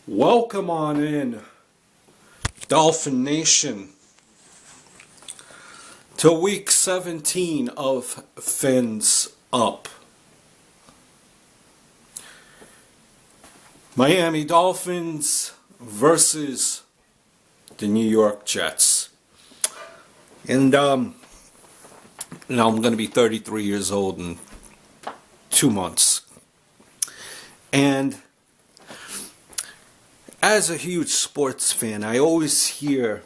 Welcome on in, Dolphin Nation, to week 17 of Fins Up. Miami Dolphins versus the New York Jets. And I'm going to be 33 years old in 2 months. And as a huge sports fan, I always hear,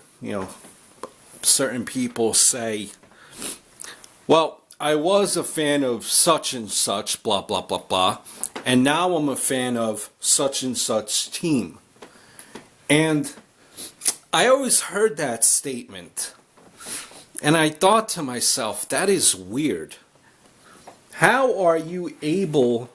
certain people say, well, I was a fan of such and such, blah, blah, blah, blah, and now I'm a fan of such and such team. And I always heard that statement, and I thought to myself, that is weird. How are you able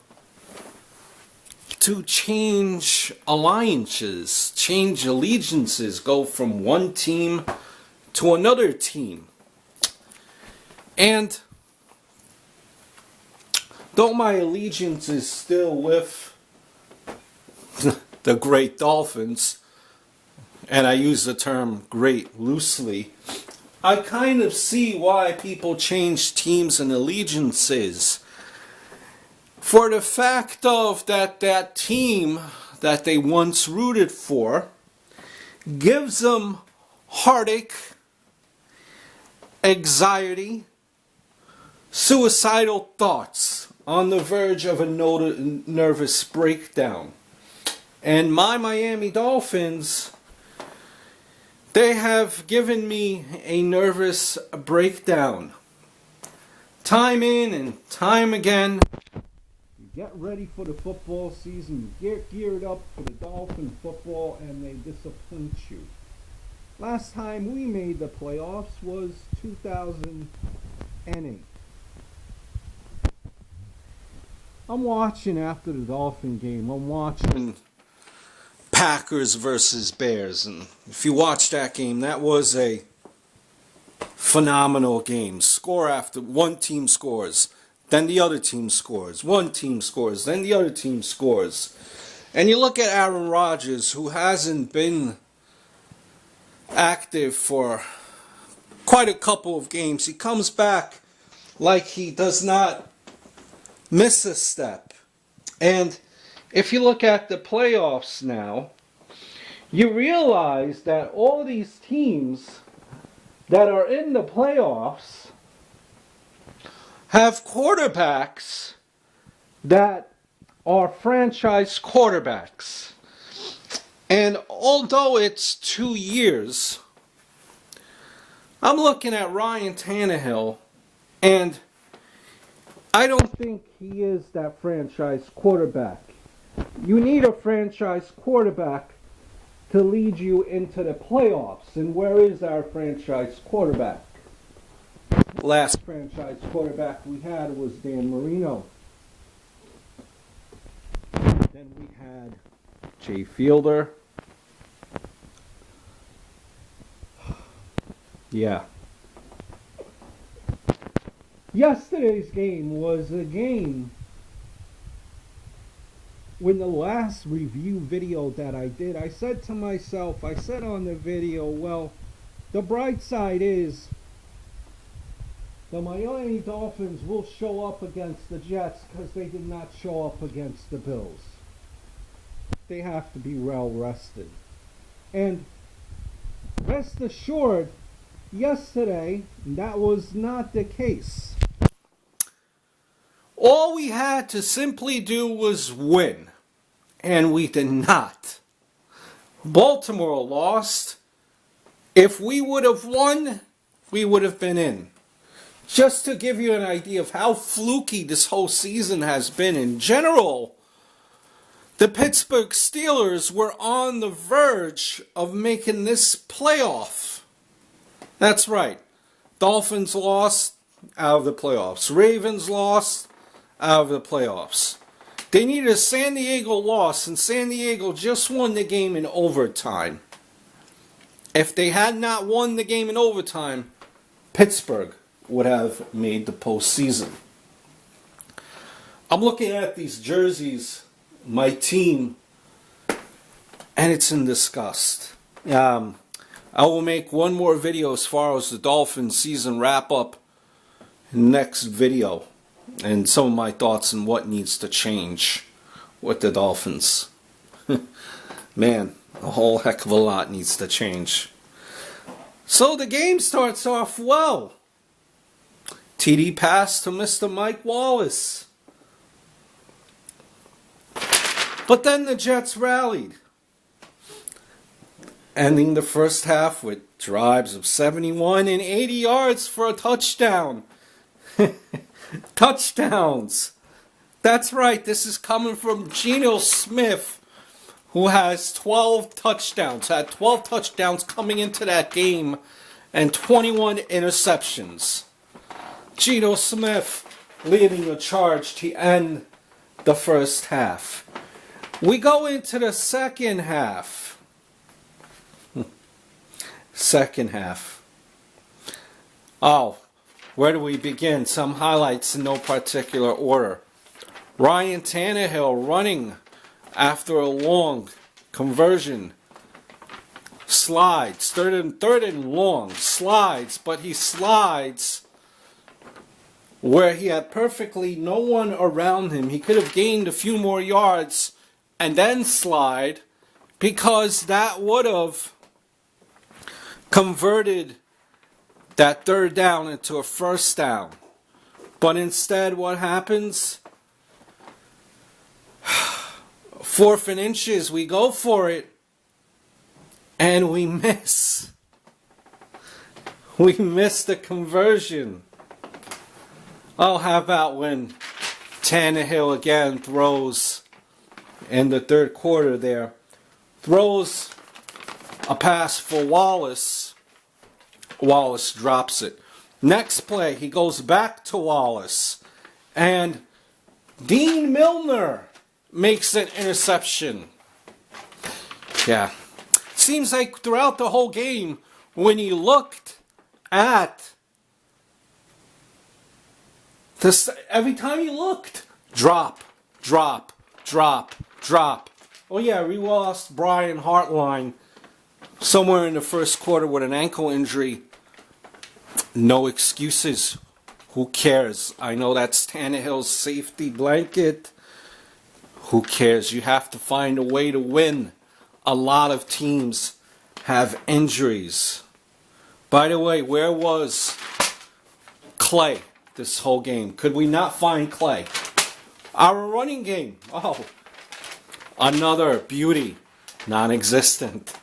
to change alliances, change allegiances, go from one team to another team? And though my allegiance is still with the great Dolphins, and I use the term great loosely, I kind of see why people change teams and allegiances. For the fact of that team that they once rooted for gives them heartache, anxiety, suicidal thoughts, on the verge of a nervous breakdown. And my Miami Dolphins, they have given me a nervous breakdown. Time in and time again. Get ready for the football season. Get geared up for the Dolphin football, and they disappoint you. Last time we made the playoffs was 2008. I'm watching after the Dolphin game. I'm watching Packers versus Bears. And if you watch that game, that was a phenomenal game. Score after one team scores. Then the other team scores. One team scores. Then the other team scores. And you look at Aaron Rodgers, who hasn't been active for quite a couple of games. He comes back like he does not miss a step. And if you look at the playoffs now, you realize that all these teams that are in the playoffs have quarterbacks that are franchise quarterbacks. And although it's 2 years, I'm looking at Ryan Tannehill, and I don't think he is that franchise quarterback. You need a franchise quarterback to lead you into the playoffs. And where is our franchise quarterback? Last franchise quarterback we had was Dan Marino. Then we had Jay Fielder. Yeah. Yesterday's game was a game when the last review video that I did, I said to myself, I said on the video, well, the bright side is the Miami Dolphins will show up against the Jets because they did not show up against the Bills. They have to be well rested. And rest assured, yesterday, that was not the case. All we had to simply do was win, and we did not. Baltimore lost. If we would have won, we would have been in. Just to give you an idea of how fluky this whole season has been in general, the Pittsburgh Steelers were on the verge of making this playoff. That's right. Dolphins lost, out of the playoffs. Ravens lost, out of the playoffs. They needed a San Diego loss, and San Diego just won the game in overtime. If they had not won the game in overtime, Pittsburgh would have made the postseason. I'm looking at these jerseys my team and it's in disgust. I will make one more video as far as the Dolphins season wrap up next video, and some of my thoughts on what needs to change with the Dolphins. Man, a whole heck of a lot needs to change. So the game starts off well. TD pass to Mr. Mike Wallace. But then the Jets rallied, ending the first half with drives of 71 and 80 yards for a touchdown. Touchdowns. That's right, this is coming from Geno Smith, who has 12 touchdowns. Had 12 touchdowns coming into that game and 21 interceptions. Geno Smith leading the charge to end the first half. We go into the second half. Second half. Oh, where do we begin? Some highlights in no particular order. Ryan Tannehill running after a long conversion. Slides. Third and long. Slides. But he slides where he had perfectly no one around him. He could have gained a few more yards and then slide, because that would have converted that third down into a first down. But instead, what happens? 4th and inches, we go for it, and we miss. We miss the conversion. Oh, how about when Tannehill again throws in the third quarter there, throws a pass for Wallace. Wallace drops it. Next play, he goes back to Wallace, and Dean Milner makes an interception. Yeah. Seems like throughout the whole game, when he looked at this, every time he looked, drop, drop, drop, drop. Oh yeah, we lost Brian Hartline somewhere in the first quarter with an ankle injury. No excuses. Who cares? I know that's Tannehill's safety blanket. Who cares? You have to find a way to win. A lot of teams have injuries. By the way, where was Clay this whole game? Could we not find Clay? Our running game. Oh, another beauty. Non-existent.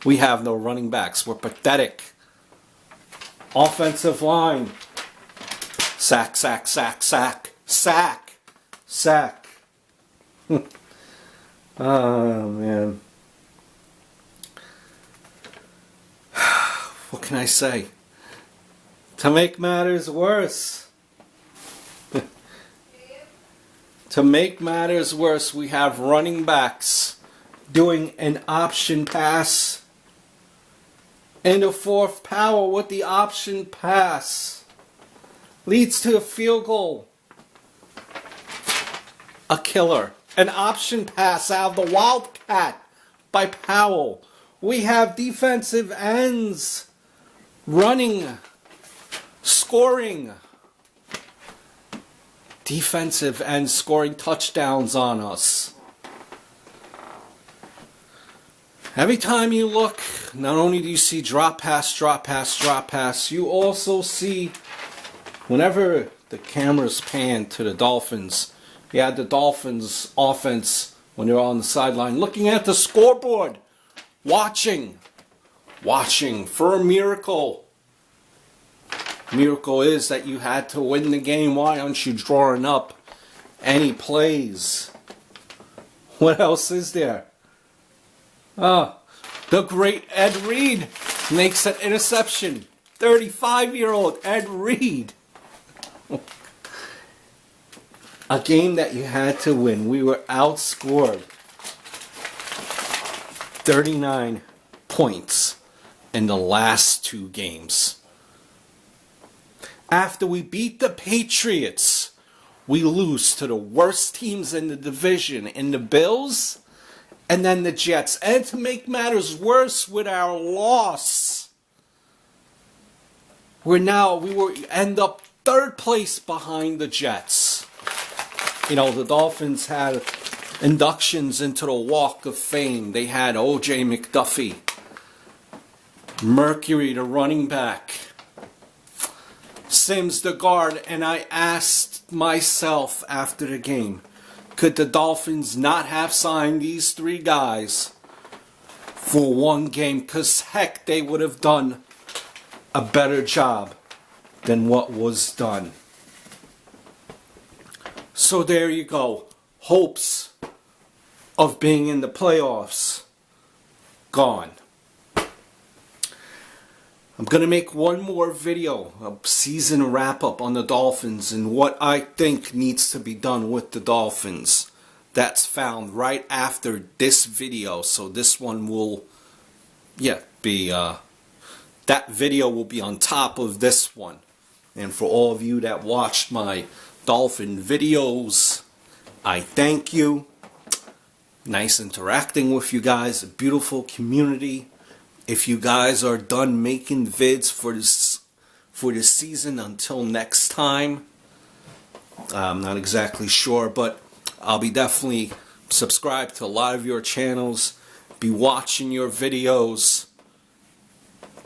We have no running backs. We're pathetic. Offensive line. Sack, sack, sack, sack. Sack. Sack. Oh, man. What can I say? To make matters worse. To make matters worse, we have running backs doing an option pass in the fourth power with the option pass. Leads to a field goal. A killer. An option pass out of the Wildcat by Powell. We have defensive ends running, scoring. Defensive ends scoring touchdowns on us. Every time you look, not only do you see drop pass, drop pass, drop pass, you also see, whenever the cameras pan to the Dolphins, you had the Dolphins offense when they're on the sideline looking at the scoreboard, watching for a miracle. Miracle is that you had to win the game. Why aren't you drawing up any plays? What else is there? The great Ed Reed makes an interception. 35-year-old Ed Reed. A game that you had to win. We were outscored 39 points in the last two games. After we beat the Patriots, we lose to the worst teams in the division, in the Bills and then the Jets. And to make matters worse with our loss, we end up third place behind the Jets. You know, the Dolphins had inductions into the Walk of Fame. They had O.J. McDuffie, Mercury, the running back, Sims, the guard, and I asked myself after the game, could the Dolphins not have signed these three guys for one game? Because heck, they would have done a better job than what was done. So there you go. Hopes of being in the playoffs gone. I'm going to make one more video, a season wrap-up on the Dolphins and what I think needs to be done with the Dolphins. That's found right after this video. So this one will, be, that video will be on top of this one. And for all of you that watched my Dolphin videos, I thank you. Nice interacting with you guys, a beautiful community. If you guys are done making vids for this season until next time, I'm not exactly sure, but I'll be definitely subscribed to a lot of your channels, be watching your videos.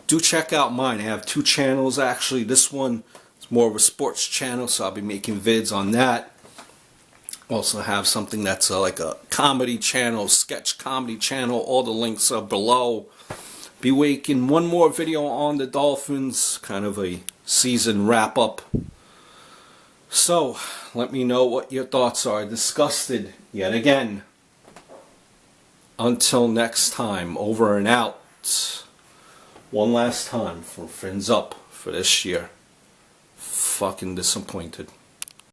Do check out mine. I have two channels actually. This one is more of a sports channel, so I'll be making vids on that. Also have something that's like a comedy channel, sketch comedy channel. All the links are below. Be making one more video on the Dolphins, kind of a season wrap up. So, let me know what your thoughts are. Disgusted yet again. Until next time, over and out. One last time for Fins Up for this year. Fucking disappointed.